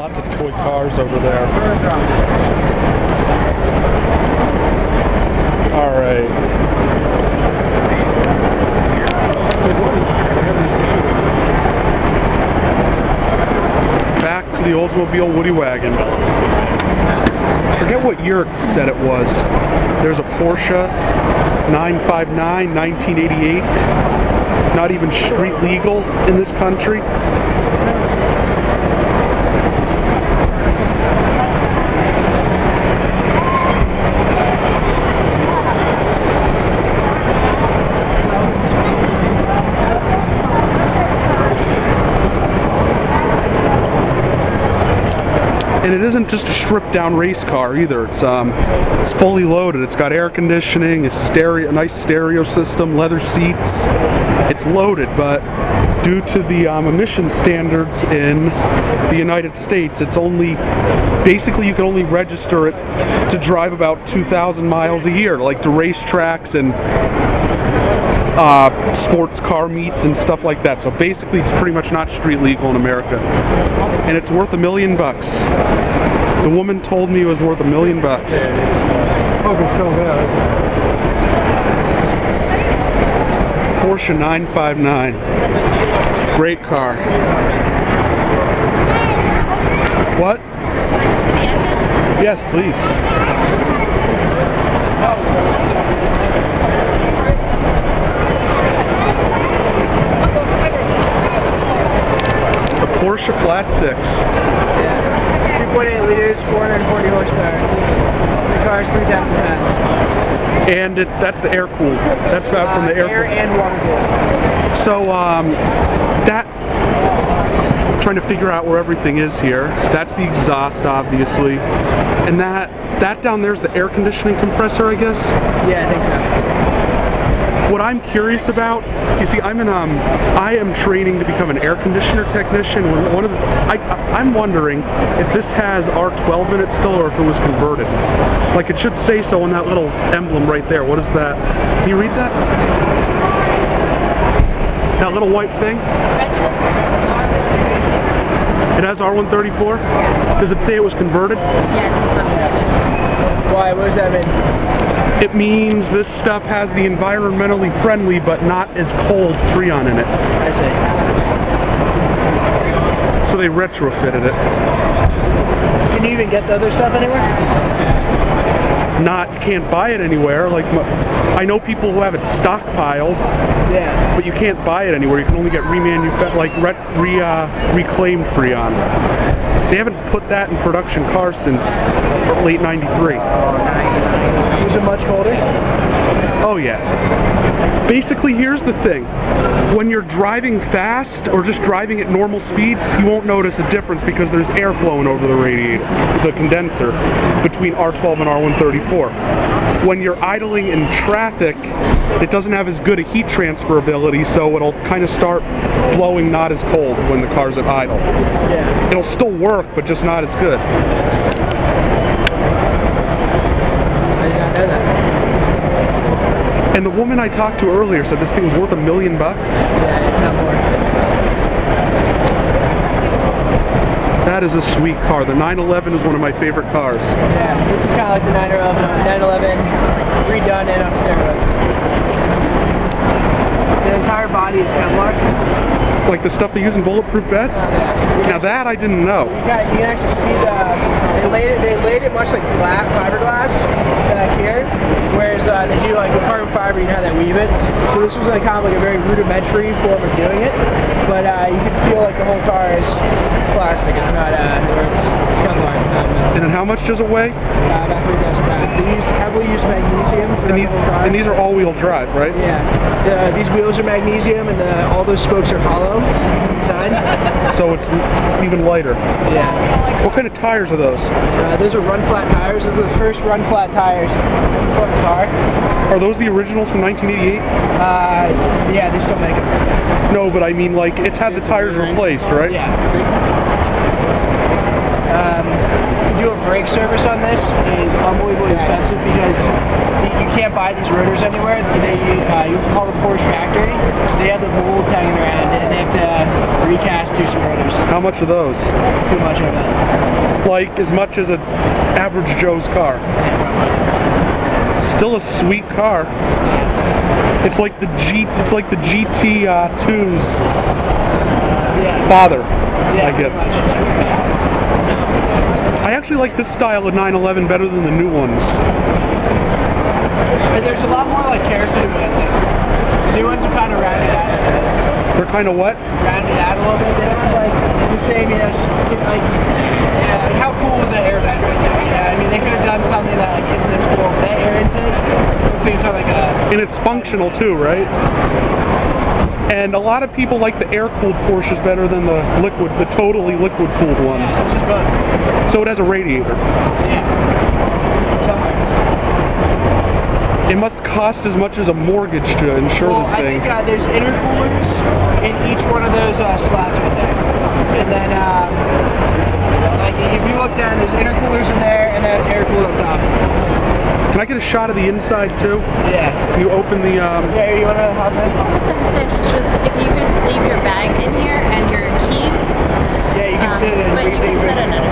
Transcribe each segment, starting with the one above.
lots of toy cars over there. All right. Back to the Oldsmobile Woody Wagon. I forget what year it said it was. There's a Porsche 959, 1988. Not even street legal in this country. And it isn't just a stripped down race car either. It's fully loaded. It's got air conditioning, a nice stereo system, leather seats. It's loaded, but due to the emission standards in the United States, it's only, basically you can only register it to drive about 2,000 miles a year, like to racetracks and sports car meets and stuff like that. So basically it's pretty much not street legal in America. And it's worth $1 million. The woman told me it was worth $1 million. Porsche 959. Great car. What? Yes, please. Porsche Flat 6. Yeah. 2.8 liters, 440 horsepower. The car's 3 times the max. And that's the air cooled. That's about from the air and water cooled. So that, trying to figure out where everything is here. That's the exhaust, obviously, and that down there's the air conditioning compressor, I guess. Yeah, I think so. What I'm curious about, you see, I am training to become an air conditioner technician. I'm wondering if this has R12 in it still, or if it was converted. Like, it should say so on that little emblem right there. What is that? Can you read that? That little white thing? It has R134? Does it say it was converted? Why? What does that mean? It means this stuff has the environmentally friendly but not as cold Freon in it. I see. So they retrofitted it. Can you even get the other stuff anywhere? You can't buy it anywhere. Like, I know people who have it stockpiled. Yeah. But you can't buy it anywhere. You can only get reclaimed Freon. They haven't put that in production cars since late '93. Is it much colder? Oh yeah. Basically, here's the thing. When you're driving fast or just driving at normal speeds, you won't notice a difference because there's air flowing over the radiator, the condenser, between R12 and R134. When you're idling in traffic, it doesn't have as good a heat transfer ability, so it'll kind of start blowing not as cold when the car's at idle. Yeah. It'll still work, but just not as good. I did not know that. And the woman I talked to earlier said this thing was worth $1 million. Yeah, if not more. That is a sweet car. The 911 is one of my favorite cars. Yeah, this is kind of like the 911 redone and on steroids. The entire body is Kevlar. Like the stuff they use in bulletproof vests? Yeah. Now that I didn't know. You can actually see they laid it much like flat fiberglass back here, whereas they do like with carbon fiber, you know how they weave it. So this was like kind of like a very rudimentary form of doing it, but you can feel like the whole car is plastic. It's not it's Kevlar. It's not metal. And then how much does it weigh? About 3,000 pounds. They heavily use magnesium for the whole car. And these are all-wheel drive, right? Yeah. These wheels are magnesium, and all those spokes are hollow inside. So it's even lighter. Yeah. What kind of tires are those? Those are run-flat tires. Those are the first run-flat tires for the car. Are those the originals from 1988? Yeah, they still make them. No, but I mean, like, it's had the tires replaced, right? Yeah. To do a brake service on this is unbelievably expensive because you can't buy these rotors anywhere. You have to call the Porsche factory. They have the molds hanging around and they have to recast Tucson rotors. How much are those? Too much of it. Like as much as an average Joe's car. Still a sweet car. It's like the GT2's father, I guess. I actually like this style of 911 better than the new ones. But there's a lot more like character to it. Like, the new ones are kind of rounded out. They're kind of what? Rounded out a little bit. They don't have like the same, you know, like how cool was that air vent right there? You know, I mean, they could have done something that like isn't as cool. That air intake, let's say it's not like a. And it's functional too, right? And a lot of people like the air-cooled Porsches better than the totally liquid-cooled ones. Yeah, this is both. So it has a radiator. Yeah. Somewhere. It must cost as much as a mortgage to insure this thing. I think there's intercoolers in each one of those slots right there. And then, like, if you look down, there's intercoolers in there, and that's air-cooled on top. Can I get a shot of the inside too? Yeah. Can you open the? Yeah, you want to hop in? It's just if you could leave your bag in here and your keys. Yeah, you can sit in it. But you can sit in it.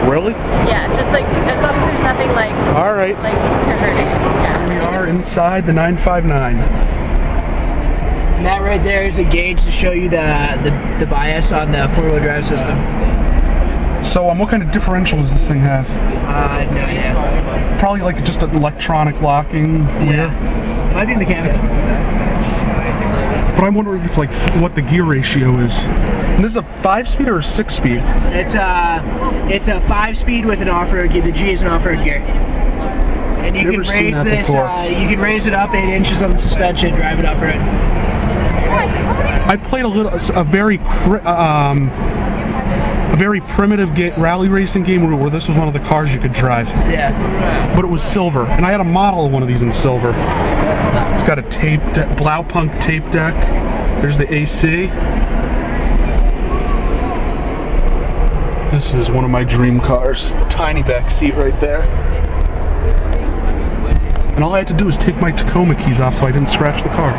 Really? Yeah, just like as long as there's nothing like. All right. Like to hurt it. Yeah. We are inside the 959. And that right there is a gauge to show you the bias on the four-wheel drive system. So, what kind of differential does this thing have? I have no idea. Probably like just an electronic locking. Yeah. Might be mechanical. But I'm wondering if it's like what the gear ratio is. And this is a 5-speed or a 6-speed? It's a 5-speed with an off-road gear. The G is an off-road gear. And you can raise this. You can raise it up 8 inches on the suspension, drive it off-road. I played a very primitive rally racing game where this was one of the cars you could drive. Yeah. But it was silver, and I had a model of one of these in silver. It's got a Blaupunk tape deck. There's the AC. This is one of my dream cars. Tiny back seat right there. And all I had to do was take my Tacoma keys off so I didn't scratch the car.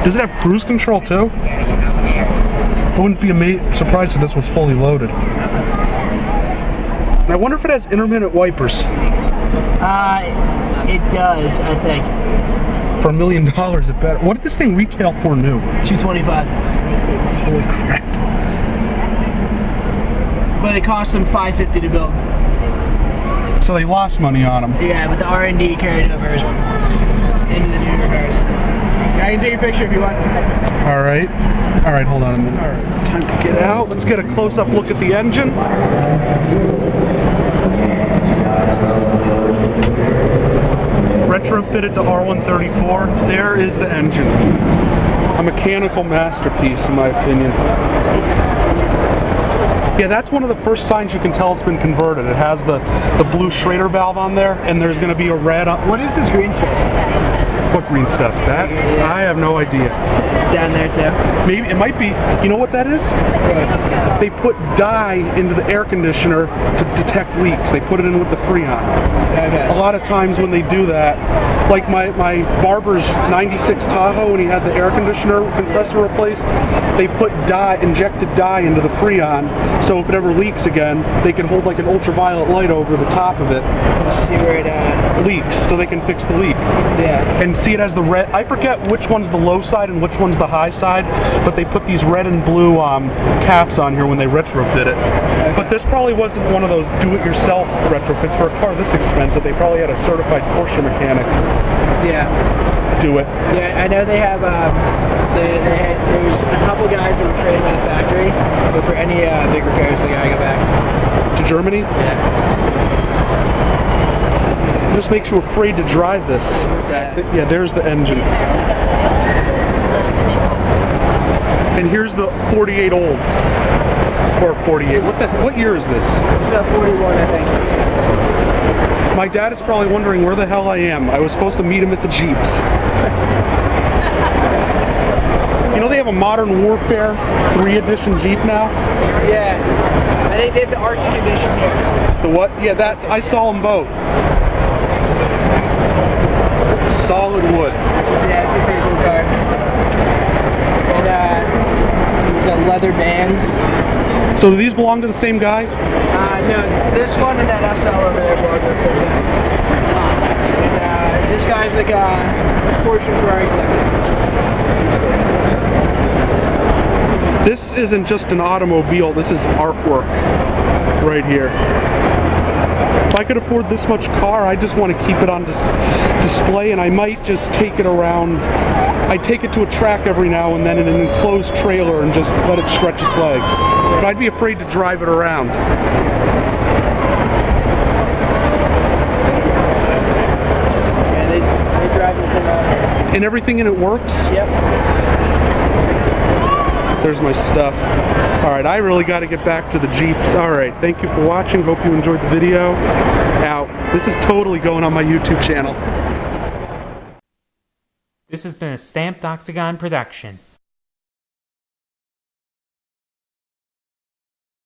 Does it have cruise control too? I wouldn't be surprised if this was fully loaded. And I wonder if it has intermittent wipers. It does, I think. For $1 million, it better. What did this thing retail for new? $225. Holy crap. But it cost them $550 to build. So they lost money on them. Yeah, but the R&D carried over into the newer cars. I can take a picture if you want. All right, hold on a minute. All right, time to get out. Let's get a close-up look at the engine. Retrofitted to R134. There is the engine. A mechanical masterpiece, in my opinion. Yeah, that's one of the first signs you can tell it's been converted. It has the blue Schrader valve on there, and there's going to be a red on. What is this green stuff? What green stuff? That? Yeah. I have no idea. It's down there too. Maybe it might be. You know what that is? They put dye into the air conditioner to detect leaks. They put it in with the Freon. Okay. A lot of times when they do that, like my barber's 96 Tahoe, when he had the air conditioner compressor replaced, they put injected dye into the Freon, so if it ever leaks again, they can hold like an ultraviolet light over the top of it. See where it leaks, so they can fix the leak. Yeah. And see, it has the red. I forget which one's the low side and which one's the high side, but they put these red and blue caps on here when they retrofit it. Okay. But this probably wasn't one of those do-it-yourself retrofits for a car this expensive. They probably had a certified Porsche mechanic. Yeah. Do it. Yeah, I know they have. There's a couple guys that were trained by the factory, but for any big repairs, they gotta go back to Germany. Yeah. It just makes you afraid to drive this. Yeah, there's the engine. And here's the 48 olds. Or 48. What year is this? It's got 41, I think. My dad is probably wondering where the hell I am. I was supposed to meet him at the Jeeps. You know they have a Modern Warfare 3 edition Jeep now? Yeah. I think they have the Arctic edition here. The what? Yeah, that I saw them both. Solid wood. So yeah, it's a pretty cool car. And the leather bands. So do these belong to the same guy? No, this one and that SL over there belong to the same guy. And this guy's like a Porsche and Ferrari collector. This isn't just an automobile, this is artwork right here. If I could afford this much car, I just want to keep it on display, and I might just take it around. I take it to a track every now and then in an enclosed trailer and just let it stretch its legs. But I'd be afraid to drive it around. Yeah, they drive this thing out. And everything in it works? Yep. There's my stuff. Alright, I really got to get back to the Jeeps. Alright, thank you for watching. Hope you enjoyed the video. Out. This is totally going on my YouTube channel. This has been a Stamped Octagon production.